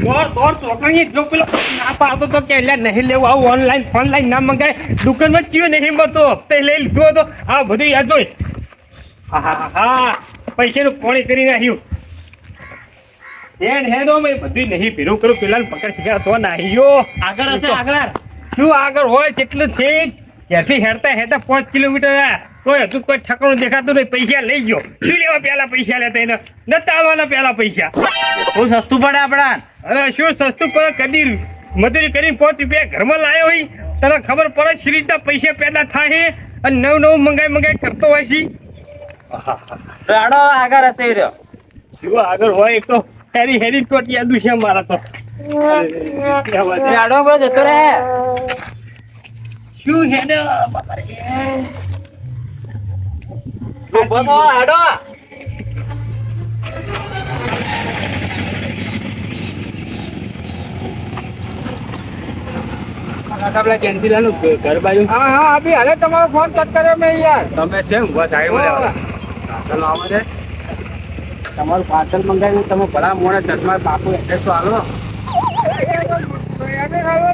તોર ચોકણી જો પેલો ના પાડતો તો કે એટલે નહીં લેવું આવું ઓનલાઈન ના મંગાય દુકાનમાં ચિયો નહીં મળતો હપ્તે લઈ લીધો તો આ બધું યાદ હોય હા પૈસાનું કોણી કરી નાખ્યું હેડો મેં બધું નહીં ભેરું કરું પેલા પકડ શીખા તો નાહીયો આગળ હશે આગળ શું આગળ હોય કેટલું છે ત્યાંથી હેડતા 5 કિલોમીટર તો હજુ કોઈ ઠકાણું દેખાતું નહીં પૈસા લઈ ગયો શું લેવા પેલા પૈસા લેતા એને નતા આવવાના પેલા પૈસા બહુ સસ્તું પડે આપણા અરે શું સસ્તું પડે કદી મજૂરી કરીને 5 રૂપિયા ઘરમાં લાવ્યો હોય તને ખબર પડે શ્રી રીતના પૈસા પેદા થાય અને નવું મંગાઈ કરતો હોય છે રાડો આગળ હશે એ રહ્યો શું આગળ હોય એક તો હેરી ટોટી યાદ છે મારા તો રાડો આપણો જતો રહે શું હેડ ઉભો હાડો આપડા કેન્ટીલાનું ઘર બાજુ હા અભી હાલે તમારો ફોન કટ કર્યો મેં યાર તમે છે ઉભા સાઈડમાં ચાલો આવો છે તમારું પાર્સલ મંગાવ્યું તમે ભલા મોડે ચશ્મા બાપુ એડ્રેસ તો હાલો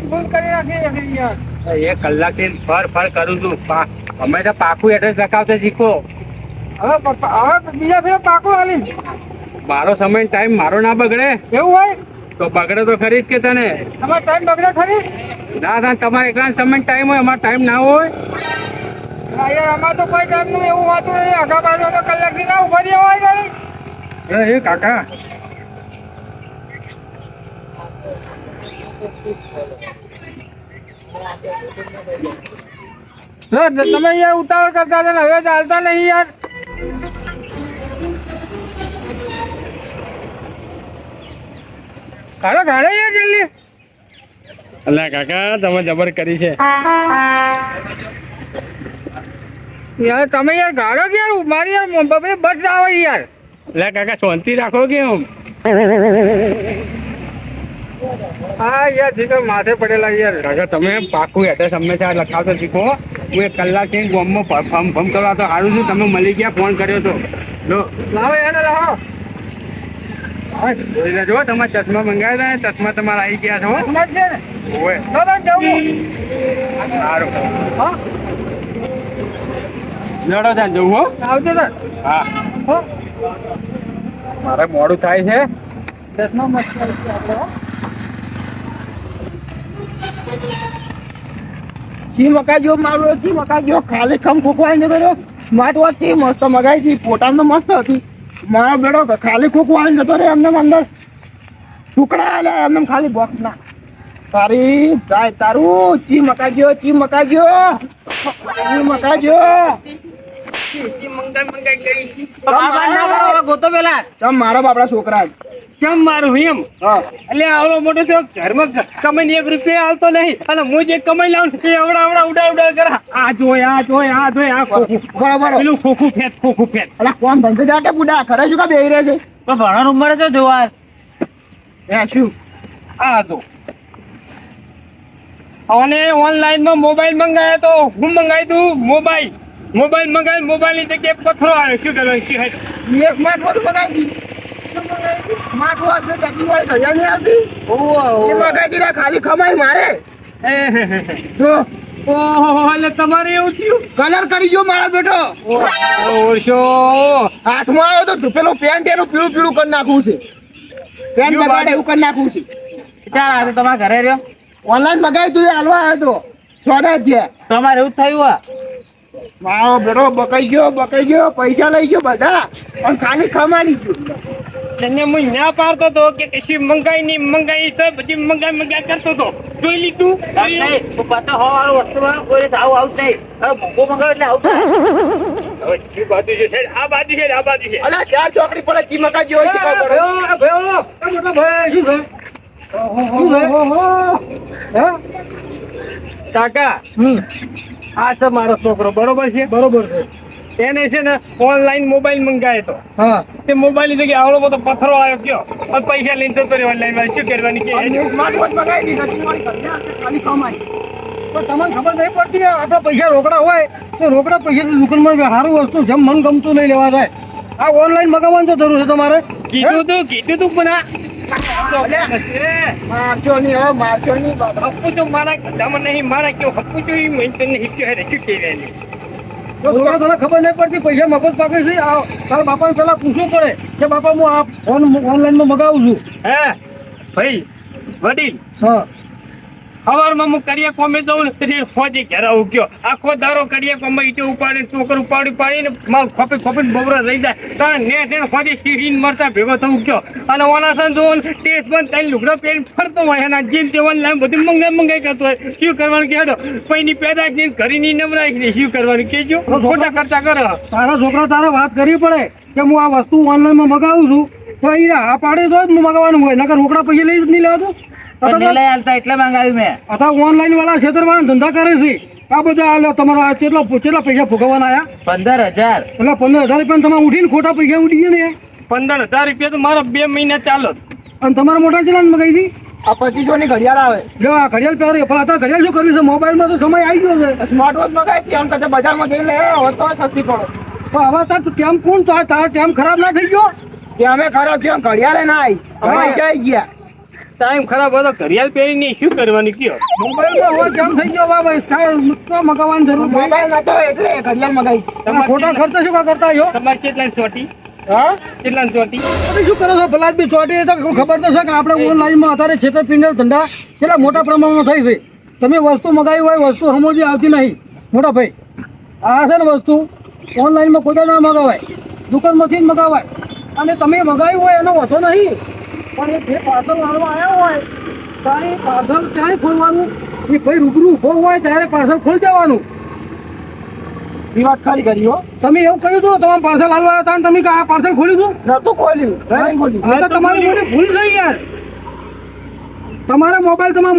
ભૂલ કરી નાખી યાર એક કલાકથી ફર કરું છું અમે તો પાકું એડ્રેસ લખાવતા શીખો હવે બીજા ફેર પાકું હાલી મારો સમય ટાઈમ મારો ના બગડે એવું હોય તો બગડે તો ખરી જ કે તને તમારો ટાઈમ બગડે ખરી ના તમારે એકલા સમય ટાઈમ હોય અમારો ટાઈમ ના હોય યાર અમારે તો કોઈ ટાઈમ નહીં એવું હોતું નહીં આગા બાજુ અમે કલાકથી ના ઉભા રહ્યા હોય ગાડી એ કાકા તમે યાર ઉતાવળ કરતા હતા ને હવે ચાલતા નહીં યાર ગાડો યાર જલ્દી અલ્યા કાકા તમે જબર કરી છે યાર તમે યાર ગાડો કે યાર મારી યાર બસ આવે યાર અલ્યા કાકા શાંતિ રાખો કેમ હા યાર જીતો માથે પડેલા યાર કાકા તમે પાકું એડ્રેસ હંમેશા લખાવતો શીખો હું એક કલાકથી ગોમમાં ફમ કરવા તો સારું છું તમે મળી ગયા ફોન કર્યો તો લો લાવો એને લાવો જોઈ લેજો તમારે ચશ્મા મંગાવ્યા હતા ચશ્મા તમારા આવી ગયા છો સમજ છે ને ઓય જવું સારું હા લડો ત્યાં જવું હો આવજો સર હા હો મારે મોડું થાય છે ચશ્મા મસ્ત છે આપણે ચી મકાજો મારો ચી મકાજો ખાલી ખમ ખોખવાય ને કર્યો સ્માર્ટ વોચ થી મસ્ત મગાઈ હતી ફોટામાં તો મસ્ત હતી મારો બેડો ખાલી ખોખવાય જતો રે એમને અંદર ટુકડા આલે એમને ખાલી બોક્સ ના તારી જાય તારું ચી મકાજો ગોતો પેલા ચમ મારા બાપડા છોકરા કેમ મારું એમ હા એટલે આવડો મોટો થયો ઘરમાં કમાઈને 1 રૂપિયા આવતો નહીં અને હું જે કમાઈ લાવું એ આવડા ઉડા કરે આ જોય આ ખોખું બરાબર પેલું ખોખું ફેટ અલા કોણ ધંધો જાટે બુડા ખરે શું કા બેહી રહે છે પણ ભણવાનું ઉંમર છે જોવા એ શું આ જો અને ઓનલાઈનમાં મોબાઈલ મંગાવ્યો તો હું મંગાવી દઉં મોબાઈલ મંગાવી મોબાઈલની જગ્યાએ પથરો આવ્યો શું કરવાનું શું એક સ્માર્ટ વોચ મગાવી સ્માર્ટ વોચ ને ટકી વાળી ઘડિયાળ નહીં આવતી એ મગાવી દીધા ખાલી કમાઈ મારે જો ઓહો એટલે તમારે એવું થયું કલર કરી ગયો મારા બેટો ઓછો હાથમાં આવ્યો તો પેલું પેન્ટ એનું પીળું કરી નાખવું છે પેન્ટ બગાડે એવું કરી નાખવું છે ચાલ આ તો તમારા ઘરે રહ્યો ઓનલાઈન મગાવી તું હાલવા આવ્યો તો ચોડા ગયા તમારે એવું થયું આ મારો બેટો બકાઈ ગયો પૈસા લઈ ગયો બધા પણ ખાલી ખમાડી ગયો એને હું ના પાડતો તો કે કશી મંગાઈ તો બધી મંગાઈ કરતો તો જોઈ લીધું પાછો હવાળો વસ્તુમાં કોઈ આવું આવતું નહીં હવે ભૂકો મંગાવ એટલે આવતું હવે જે બાજુ છે આ બાજુ છે અલા ચાર ચોકડી પડે ચી મકાઈ ગયો છે કાકા આ છે મારો છોકરો બરોબર છે એને છે ને ઓનલાઈન મોબાઈલ મંગાવ્યો તો હા તે મોબાઈલ ની જગ્યાએ આવડો બધો પથ્થરો આવ્યો કયો અને પૈસા લઈને જતો રહ્યો ઓનલાઈન માં શું કરવાની કે સ્માર્ટ વોચ મગાવી દીધી ખાલી કમાઈ તો તમને ખબર નહીં પડતી આપણા પૈસા રોકડા હોય તો રોકડા પૈસા દુકાનમાં સારું વસ્તુ જેમ મન ગમતું લઈ લેવા જાય આ ઓનલાઈન મગાવવાની તો જરૂર છે તમારે કીધું તું પણ મારશો નહીં હો, મારશો નહીં બાબા. હપ્પુ તો મારા ગધામાં નહીં, મારા કેવું હપ્પુ તો ઈ મહિને નહીં કે હેરે શું કહી રહ્યા તો છોકરા તને ખબર નહીં પડતી પૈસા મફત પાકે છે તારા બાપાને પેલા પૂછવું પડે કે બાપા હું આ ફોન ઓનલાઈનમાં મગાવું છું હે ભાઈ વડીલ હા સવારમાં હું કડિયા કોમે જાઉં ને ફોજી ઘેર આવું ગયો આખો દારો કડિયા કોમે ઈટે ઉપાડી ચોકર ઉપાડીને માલ ખોપીને બબરા રહી જાય તારે ને ફોજી સીરીને મરતા ભેગો થવું ગયો અને ઓલા સન જો ટેસ્ટ બંધ થઈને લુગડો પહેરીને ફરતો હોય એના જીન તે ઓનલાઈન બધું મંગાઈ કરતો હોય શું કરવાનું કહેડો પૈની પેદાશ નહીં ઘરીની નવરાશ નહીં શું કરવાનું કહેજો ખોટા ખર્ચા કરો તારા છોકરા તારે વાત કરવી પડે કે હું આ વસ્તુ ઓનલાઈનમાં મગાવું છું તો એ આ પાડે તો જ મગાવવાનું હોય નકર રોકડા પૈસા લઈ જ નહીં લેવાતું એટલે મંગાવ્યું મેં અથવા ઓનલાઈન વાળા ક્ષેત્રવાળા ધંધા કરે છે આ બધા આ લો તમારા કેટલા પૈસા ભોગવવાના આયા 15,000 એટલે 15,000 રૂપિયા તમે ઉઠીને ખોટા પૈસા ઉડી ગયા ને 15,000 રૂપિયા તો મારા 2 મહિના ચાલો અને તમારા મોટા ચલાન મગાવી હતી આ 2500 ની ઘડિયાળ આવે. જો આ ઘડિયાળ પહેરે પણ અત્યારે ઘડિયાળ શું કર્યું છે મોબાઈલમાં તો સમય આવી ગયો છે સ્માર્ટ વોચ મગાવી હતી એમ કરતા બજારમાં જઈને લઈ આવ્યો હોત તો સસ્તી પડે. તો હવે તાર ટેમ કોણ તારા ટેમ ખરાબ ના થઈ ગયો કે અમે ખરાબ થયો ઘડિયાળે ના આવી પૈસા આવી ગયા. ટાઈમ ખરાબ હતો ઘડિયાળ પહેરીને શું કરવાનું કયો મોબાઈલમાં હવે ટેમ થઈ ગયો ભાઈ તો મગાવવાની જરૂર ભાઈ મોબાઈલ નતો એટલે ઘડિયાળ મગાવી. તમારા ખોટા ખર્ચા શું કરતા છો તમારે કેટલા ચોટી હા કેટલા ચોટી તમે શું કરો છો ભલા જ બી ચોટી તો ખબર તો છે કે આપણે ઓનલાઈનમાં અત્યારે છેતરપિંડી ધંધા કેટલા મોટા પ્રમાણમાં થાય છે તમે વસ્તુ મગાવી હોય વસ્તુ સમજી આવતી નહીં મોટા ભાઈ આ છે ને વસ્તુ ઓનલાઈનમાં કોઈ ના મગાવાય દુકાનમાંથી જ મગાવાય અને તમે મગાવ્યું હોય એનો વધો નહીં પણ એ જે પાર્સલ વાળો આવ્યો હોય ત્યારે પાર્સલ ક્યારે ખોલવાનું એ ભાઈ રૂબરૂ ઉભો હોય ત્યારે પાર્સલ ખોલી દેવાનું એ વાત ખરી કરી હો. તમે એવું કહ્યું હતું તમારે પાર્સલ હાલવા હતા અને તમે આ પાર્સલ ખોલ્યું હતું નતું ખોલ્યું નહીં ખોલ્યું. આ તો તમારી મોટી ભૂલ થઈ યાર તમારા મોબાઈલ તમે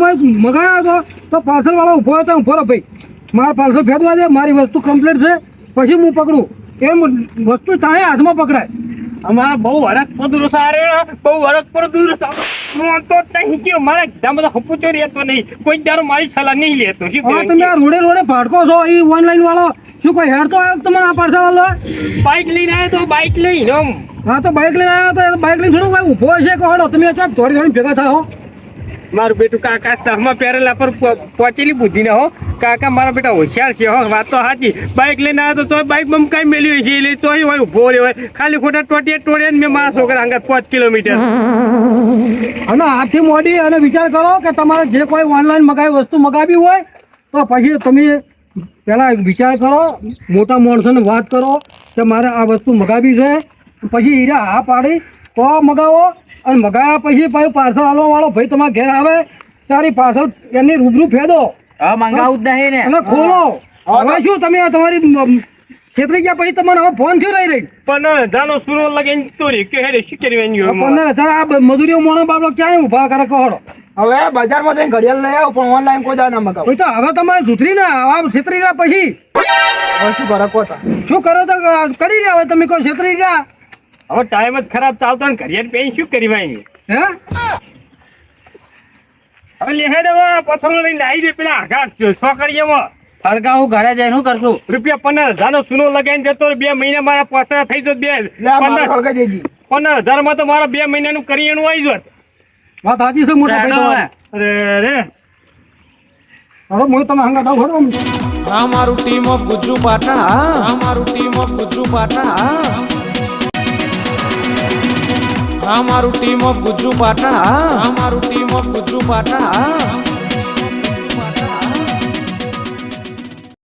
મગાવ્યો હતો તો પાર્સલ વાળો ઉભો હતો ઉભો રહો ભાઈ મારા પાર્સલ ફેરવા દે મારી વસ્તુ કમ્પ્લીટ છે પછી હું પકડું એમ વસ્તુ તારે હાથમાં પકડાય અમારા બહુ હરક પદુર સારે બહુ હરક પદુર હું તો નહીં ગયો મારા ગામમાં તો હપુચો રહેતો નહીં કોઈ દારો મારી સલાહ નહીં લેતો શું હવે તમે આ રોડે રોડે ભાડકો છો એ ઓનલાઈન વાળો શું કોઈ હેર તો આવ્યો તમારે આ પાર્સલ વાળો બાઇક લઈને આવ્યો તો બાઇક લઈને હા તો બાઇક લઈને આવ્યો તો બાઇક લઈને થોડું ભાઈ ઊભો છે કે હડો તમે થોડી થોડી ભેગા થાઓ મારું બેટું કાકા સ્ટાફમાં પહેરેલા પર પહોંચેલી બુદ્ધિ ને હો કાકા મારા બેટા હોશિયાર છે હો વાત તો સાચી બાઇક લઈને આવ્યો તો બાઇક બમ કઈ મેલ્યું છે એટલે તોય હોય ઉભો રહ્યો હોય ખાલી ખોટા ટોટિયા મેં મારા છોકરા અંગત 5 કિલોમીટર અને હાથથી મોડી અને વિચાર કરો કે તમારે જે કોઈ ઓનલાઈન મગાવી વસ્તુ મગાવી હોય તો પછી તમે પહેલા વિચાર કરો મોટા માણસોને વાત કરો કે મારે આ વસ્તુ મગાવી છે પછી હીરા હા પાડી તો મગાવો અને મગાવ્યા પછી પાર્સલ આલવા વાળો ભાઈ તમારા ઘેર આવે ત્યારે પાર્સલ એની રૂબરૂ ફેદો હવે મંગાવું જ નહીં ને અને ખોલો હવે શું તમે તમારી છેતરી ગયા પછી તમારે હવે ફોન શું રહી 15,000 નો સુરો લગાઈને જતો રહ્યો કે હેડે શું કરવાનું 15,000 આ મજૂરીઓ મોણો બાબલો ક્યાંય ઊભા કરે કહો હવે બજારમાં જઈને ઘડિયાળ લઈ આવું પણ ઓનલાઈન કોઈ દા ના મગાવું. કોઈ તો હવે તમારે સુધરી ને આવા છેતરી ગયા પછી હવે શું કરે કોતા. શું કરો તો કરી રહ્યા હવે તમે કોઈ છેતરી ગયા હવે ટાઈમ જ ખરાબ ચાલતો ને ઘડિયાળ પહેરી શું કરવાની હે હવે લેહેડ પથ્થરો લઈને આવી દે પેલા આઘાત છોકરીઓમાં ફરકાવું ઘરે જઈને શું કરશું રૂપિયા 15,000 નો સુનો લગાવીને જતો 2 મહિના મારા પોસરા થઈ જતો લે આ મારે ખળગાઈ દેજી. 15,000 માં તો મારા 2 મહિનાનું કરિયાણું આવી જોત વાત સાચી છે મોટા ભાઈ તમારી. અરે હવે હું તમે હંગા દઉં ખરો આ મારું ટીમ ઓફ ગુજ્જુ પાટણ આ મારું ટીમ ઓફ ગુજ્જુ પાટણ આ મારું ટીમ ઓફ ગુજ્જુ પાટણ આ મારું ટીમ ઓફ ગુજ્જુ પાટણ